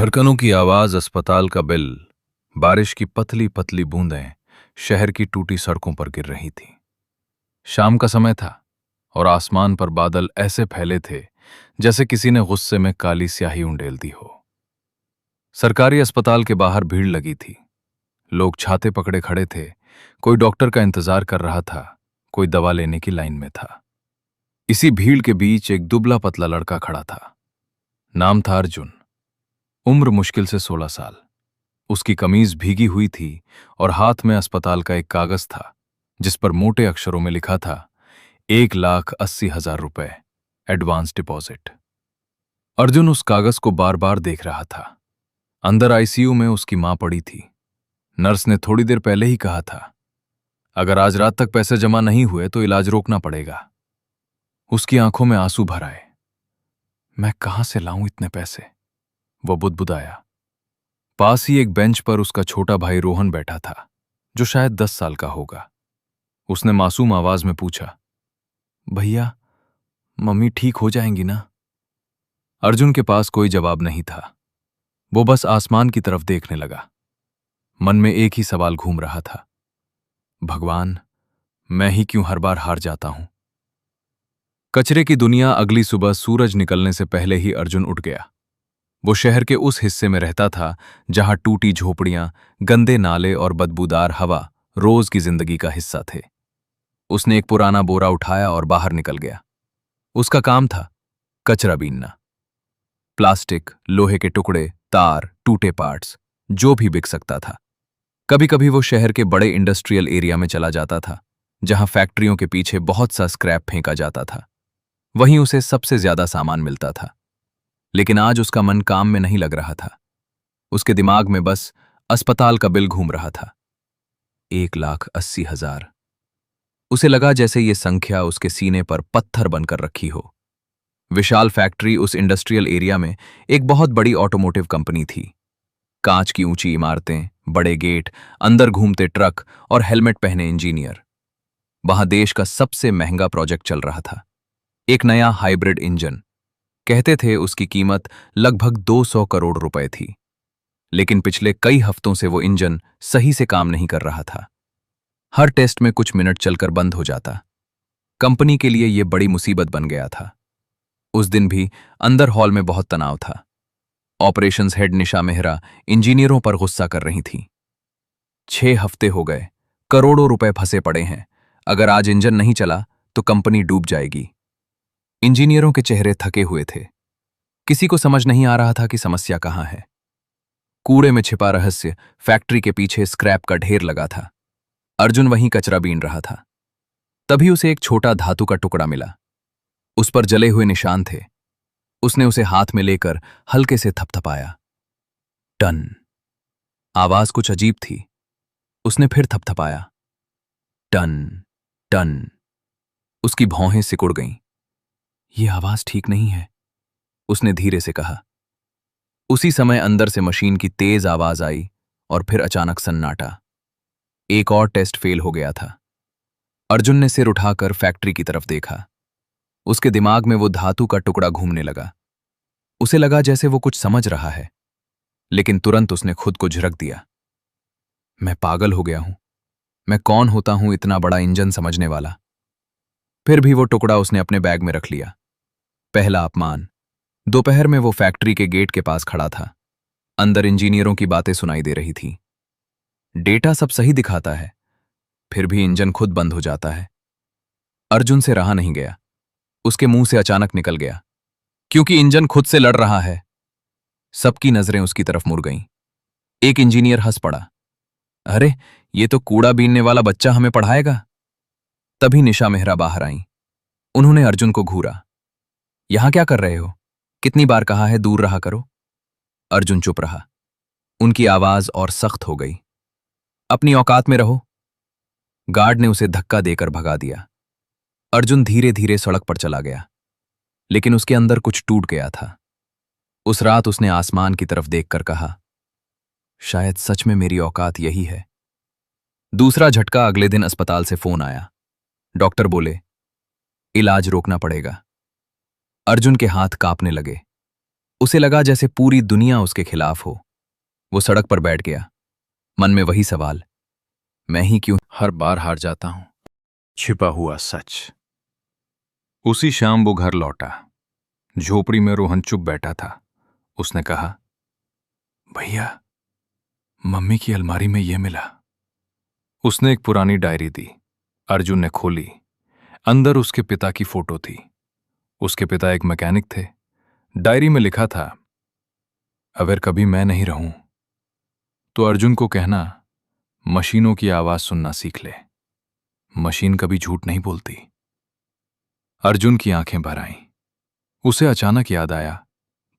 धड़कनों की आवाज, अस्पताल का बिल, बारिश की पतली पतली बूंदें शहर की टूटी सड़कों पर गिर रही थीं। शाम का समय था और आसमान पर बादल ऐसे फैले थे जैसे किसी ने गुस्से में काली स्याही उंडेल दी हो। सरकारी अस्पताल के बाहर भीड़ लगी थी। लोग छाते पकड़े खड़े थे। कोई डॉक्टर का इंतजार कर रहा था, कोई दवा लेने की लाइन में था। इसी भीड़ के बीच एक दुबला पतला लड़का खड़ा था। नाम था अर्जुन। उम्र मुश्किल से 16 साल। उसकी कमीज भीगी हुई थी और हाथ में अस्पताल का एक कागज था जिस पर मोटे अक्षरों में लिखा था 1,80,000 रुपए एडवांस डिपॉजिट। अर्जुन उस कागज को बार बार देख रहा था। अंदर आईसीयू में उसकी मां पड़ी थी। नर्स ने थोड़ी देर पहले ही कहा था, अगर आज रात तक पैसे जमा नहीं हुए तो इलाज रोकना पड़ेगा। उसकी आंखों में आंसू भर आए। मैं कहां से लाऊं इतने पैसे, वो बुदबुदाया। पास ही एक बेंच पर उसका छोटा भाई रोहन बैठा था, जो शायद 10 साल का होगा। उसने मासूम आवाज में पूछा, भैया, मम्मी ठीक हो जाएंगी ना? अर्जुन के पास कोई जवाब नहीं था। वो बस आसमान की तरफ देखने लगा। मन में एक ही सवाल घूम रहा था, भगवान, मैं ही क्यों हर बार हार जाता हूं? कचरे की दुनिया। अगली सुबह सूरज निकलने से पहले ही अर्जुन उठ गया। वो शहर के उस हिस्से में रहता था जहां टूटी झोपड़ियां, गंदे नाले और बदबूदार हवा रोज की जिंदगी का हिस्सा थे। उसने एक पुराना बोरा उठाया और बाहर निकल गया। उसका काम था कचरा बीनना। प्लास्टिक, लोहे के टुकड़े, तार, टूटे पार्ट्स, जो भी बिक सकता था। कभी कभी वो शहर के बड़े इंडस्ट्रियल एरिया में चला जाता था, जहां फैक्ट्रियों के पीछे बहुत सा स्क्रैप फेंका जाता था। वहीं उसे सबसे ज्यादा सामान मिलता था। लेकिन आज उसका मन काम में नहीं लग रहा था। उसके दिमाग में बस अस्पताल का बिल घूम रहा था, 1,80,000। उसे लगा जैसे ये संख्या उसके सीने पर पत्थर बनकर रखी हो। विशाल फैक्ट्री उस इंडस्ट्रियल एरिया में एक बहुत बड़ी ऑटोमोटिव कंपनी थी। कांच की ऊंची इमारतें, बड़े गेट, अंदर घूमते ट्रक और हेलमेट पहने इंजीनियर। वहां देश का सबसे महंगा प्रोजेक्ट चल रहा था, एक नया हाइब्रिड इंजन। कहते थे उसकी कीमत लगभग 200 करोड़ रुपए थी। लेकिन पिछले कई हफ्तों से वो इंजन सही से काम नहीं कर रहा था। हर टेस्ट में कुछ मिनट चलकर बंद हो जाता। कंपनी के लिए यह बड़ी मुसीबत बन गया था। उस दिन भी अंदर हॉल में बहुत तनाव था। ऑपरेशंस हेड निशा मेहरा इंजीनियरों पर गुस्सा कर रही थी। 6 हफ्ते हो गए, करोड़ों रुपए फंसे पड़े हैं। अगर आज इंजन नहीं चला तो कंपनी डूब जाएगी। इंजीनियरों के चेहरे थके हुए थे। किसी को समझ नहीं आ रहा था कि समस्या कहां है। कूड़े में छिपा रहस्य फैक्ट्री के पीछे स्क्रैप का ढेर लगा था। अर्जुन वहीं कचरा बीन रहा था। तभी उसे एक छोटा धातु का टुकड़ा मिला। उस पर जले हुए निशान थे। उसने उसे हाथ में लेकर हल्के से थपथपाया। टन। आवाज कुछ अजीब थी। उसने फिर थपथपाया। Ton ton. उसकी भौहें सिकुड़ गईं। ये आवाज ठीक नहीं है, उसने धीरे से कहा। उसी समय अंदर से मशीन की तेज आवाज आई और फिर अचानक सन्नाटा। एक और टेस्ट फेल हो गया था। अर्जुन ने सिर उठाकर फैक्ट्री की तरफ देखा। उसके दिमाग में वो धातु का टुकड़ा घूमने लगा। उसे लगा जैसे वो कुछ समझ रहा है, लेकिन तुरंत उसने खुद को झिड़क दिया। मैं पागल हो गया हूं। मैं कौन होता हूं इतना बड़ा इंजन समझने वाला? फिर भी वो टुकड़ा उसने अपने बैग में रख लिया। पहला अपमान। दोपहर में वो फैक्ट्री के गेट के पास खड़ा था। अंदर इंजीनियरों की बातें सुनाई दे रही थी। डेटा सब सही दिखाता है, फिर भी इंजन खुद बंद हो जाता है। अर्जुन से रहा नहीं गया। उसके मुंह से अचानक निकल गया, क्योंकि इंजन खुद से लड़ रहा है। सबकी नजरें उसकी तरफ मुड़ गईं। एक इंजीनियर हंस पड़ा। अरे, ये तो कूड़ा बीनने वाला बच्चा हमें पढ़ाएगा। तभी निशा मेहरा बाहर आईं। उन्होंने अर्जुन को घूरा। यहां क्या कर रहे हो? कितनी बार कहा है दूर रहा करो। अर्जुन चुप रहा। उनकी आवाज और सख्त हो गई। अपनी औकात में रहो। गार्ड ने उसे धक्का देकर भगा दिया। अर्जुन धीरे धीरे सड़क पर चला गया, लेकिन उसके अंदर कुछ टूट गया था। उस रात उसने आसमान की तरफ देखकर कहा, शायद सच में मेरी औकात यही है। दूसरा झटका। अगले दिन अस्पताल से फोन आया। डॉक्टर बोले, इलाज रोकना पड़ेगा। अर्जुन के हाथ कांपने लगे। उसे लगा जैसे पूरी दुनिया उसके खिलाफ हो। वो सड़क पर बैठ गया, मन में वही सवाल, मैं ही क्यों हर बार हार जाता हूं। छिपा हुआ सच। उसी शाम वो घर लौटा। झोपड़ी में रोहन चुप बैठा था। उसने कहा, भैया, मम्मी की अलमारी में यह मिला। उसने एक पुरानी डायरी दी। अर्जुन ने खोली। अंदर उसके पिता की फोटो थी। उसके पिता एक मैकेनिक थे। डायरी में लिखा था, अगर कभी मैं नहीं रहूं तो अर्जुन को कहना मशीनों की आवाज सुनना सीख ले। मशीन कभी झूठ नहीं बोलती। अर्जुन की आंखें भर आईं। उसे अचानक याद आया,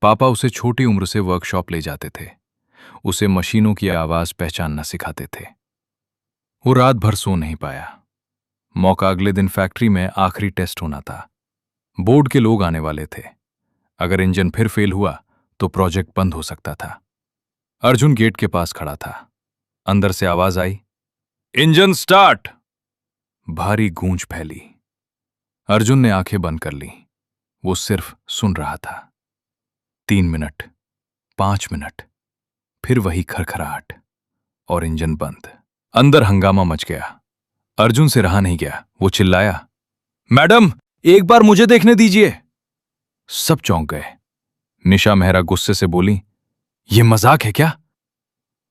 पापा उसे छोटी उम्र से वर्कशॉप ले जाते थे। उसे मशीनों की आवाज पहचानना सिखाते थे। वो रात भर सो नहीं पाया। मौका अगले दिन फैक्ट्री में आखिरी टेस्ट होना था। बोर्ड के लोग आने वाले थे। अगर इंजन फिर फेल हुआ तो प्रोजेक्ट बंद हो सकता था। अर्जुन गेट के पास खड़ा था। अंदर से आवाज आई, इंजन स्टार्ट। भारी गूंज फैली। अर्जुन ने आंखें बंद कर ली। वो सिर्फ सुन रहा था। 3 मिनट, 5 मिनट, फिर वही खरखराहट और इंजन बंद। अंदर हंगामा मच गया। अर्जुन से रहा नहीं गया। वो चिल्लाया, मैडम, एक बार मुझे देखने दीजिए। सब चौंक गए। निशा मेहरा गुस्से से बोली, यह मजाक है क्या?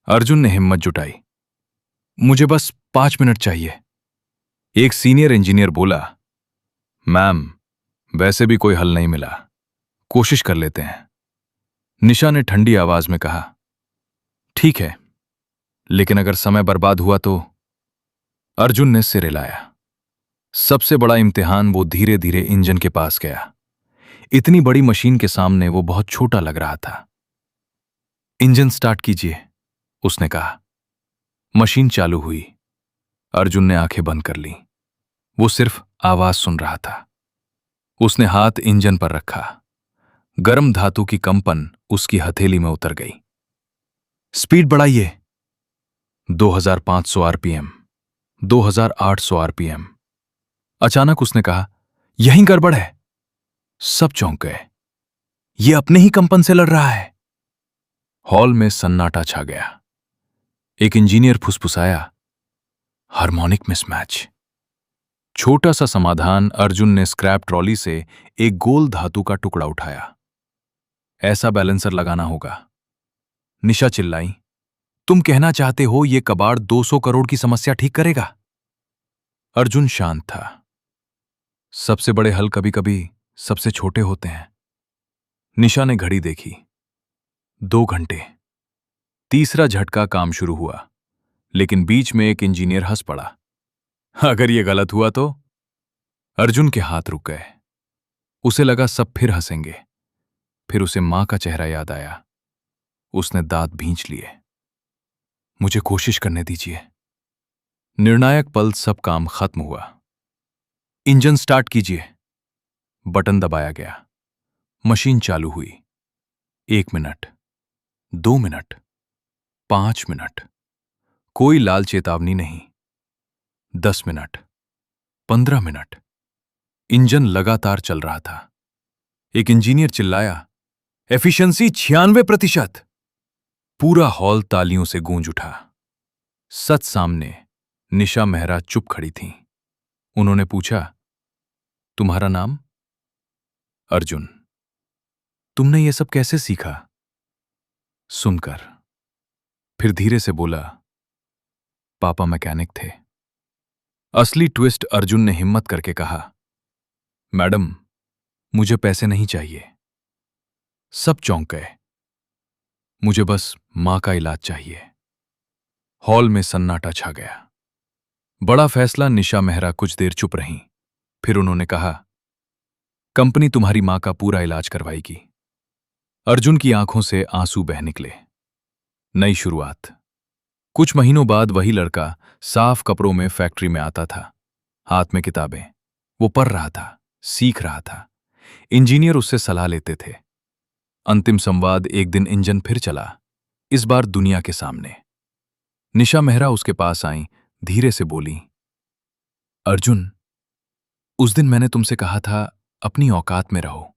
अर्जुन ने हिम्मत जुटाई, मुझे बस 5 मिनट चाहिए। एक सीनियर इंजीनियर बोला, मैम, वैसे भी कोई हल नहीं मिला, कोशिश कर लेते हैं। निशा ने ठंडी आवाज में कहा, ठीक है, लेकिन अगर समय बर्बाद हुआ तो? अर्जुन ने सिर हिलाया। सबसे बड़ा इम्तिहान। वो धीरे धीरे इंजन के पास गया। इतनी बड़ी मशीन के सामने वो बहुत छोटा लग रहा था। इंजन स्टार्ट कीजिए, उसने कहा। मशीन चालू हुई। अर्जुन ने आंखें बंद कर लीं। वो सिर्फ आवाज सुन रहा था। उसने हाथ इंजन पर रखा। गर्म धातु की कंपन उसकी हथेली में उतर गई। स्पीड बढ़ाइए। 2500 आरपीएम, 2800 आरपीएम। अचानक उसने कहा, यहीं गड़बड़ है। सब चौंक गए। ये अपने ही कंपन से लड़ रहा है। हॉल में सन्नाटा छा गया। एक इंजीनियर फुसफुसाया, हार्मोनिक मिसमैच। छोटा सा समाधान। अर्जुन ने स्क्रैप ट्रॉली से एक गोल धातु का टुकड़ा उठाया। ऐसा बैलेंसर लगाना होगा। निशा चिल्लाई, तुम कहना चाहते हो ये कबाड़ 200 करोड़ की समस्या ठीक करेगा? अर्जुन शांत था। सबसे बड़े हल कभी कभी सबसे छोटे होते हैं। निशा ने घड़ी देखी। 2 घंटे। तीसरा झटका। काम शुरू हुआ, लेकिन बीच में एक इंजीनियर हंस पड़ा। अगर यह गलत हुआ तो? अर्जुन के हाथ रुक गए। उसे लगा सब फिर हंसेंगे। फिर उसे मां का चेहरा याद आया। उसने दांत भींच लिए। मुझे कोशिश करने दीजिए। निर्णायक पल। सब काम खत्म हुआ। इंजन स्टार्ट कीजिए। बटन दबाया गया। मशीन चालू हुई। 1 मिनट, 2 मिनट, 5 मिनट। कोई लाल चेतावनी नहीं। 10 मिनट, 15 मिनट। इंजन लगातार चल रहा था। एक इंजीनियर चिल्लाया, एफिशिएंसी 96%। पूरा हॉल तालियों से गूंज उठा। सच सामने। निशा मेहरा चुप खड़ी थीं। उन्होंने पूछा, तुम्हारा नाम? अर्जुन। तुमने ये सब कैसे सीखा? सुनकर। फिर धीरे से बोला, पापा मैकेनिक थे। असली ट्विस्ट। अर्जुन ने हिम्मत करके कहा, मैडम, मुझे पैसे नहीं चाहिए। सब चौंक गए। मुझे बस मां का इलाज चाहिए। हॉल में सन्नाटा छा गया। बड़ा फैसला। निशा मेहरा कुछ देर चुप रहीं। फिर उन्होंने कहा, कंपनी तुम्हारी मां का पूरा इलाज करवाएगी। अर्जुन की आंखों से आंसू बह निकले। नई शुरुआत। कुछ महीनों बाद वही लड़का साफ कपड़ों में फैक्ट्री में आता था। हाथ में किताबें। वो पढ़ रहा था, सीख रहा था। इंजीनियर उससे सलाह लेते थे। अंतिम संवाद। एक दिन इंजन फिर चला, इस बार दुनिया के सामने। निशा मेहरा उसके पास आई, धीरे से बोली, अर्जुन, उस दिन मैंने तुमसे कहा था अपनी औकात में रहो।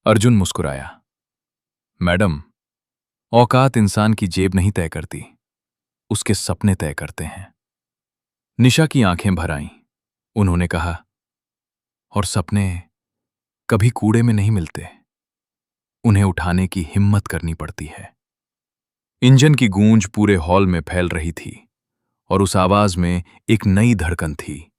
अर्जुन मुस्कुराया। मैडम, औकात इंसान की जेब नहीं तय करती, उसके सपने तय करते हैं। निशा की आंखें भर आईं। उन्होंने कहा, और सपने कभी कूड़े में नहीं मिलते, उन्हें उठाने की हिम्मत करनी पड़ती है। इंजन की गूंज पूरे हॉल में फैल रही थी और उस आवाज में एक नई धड़कन थी,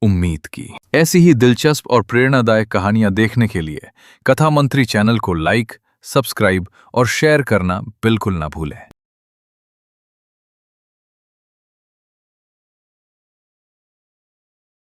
उम्मीद की। ऐसी ही दिलचस्प और प्रेरणादायक कहानियां देखने के लिए कथा मंत्री चैनल को लाइक, सब्सक्राइब और शेयर करना बिल्कुल ना भूलें।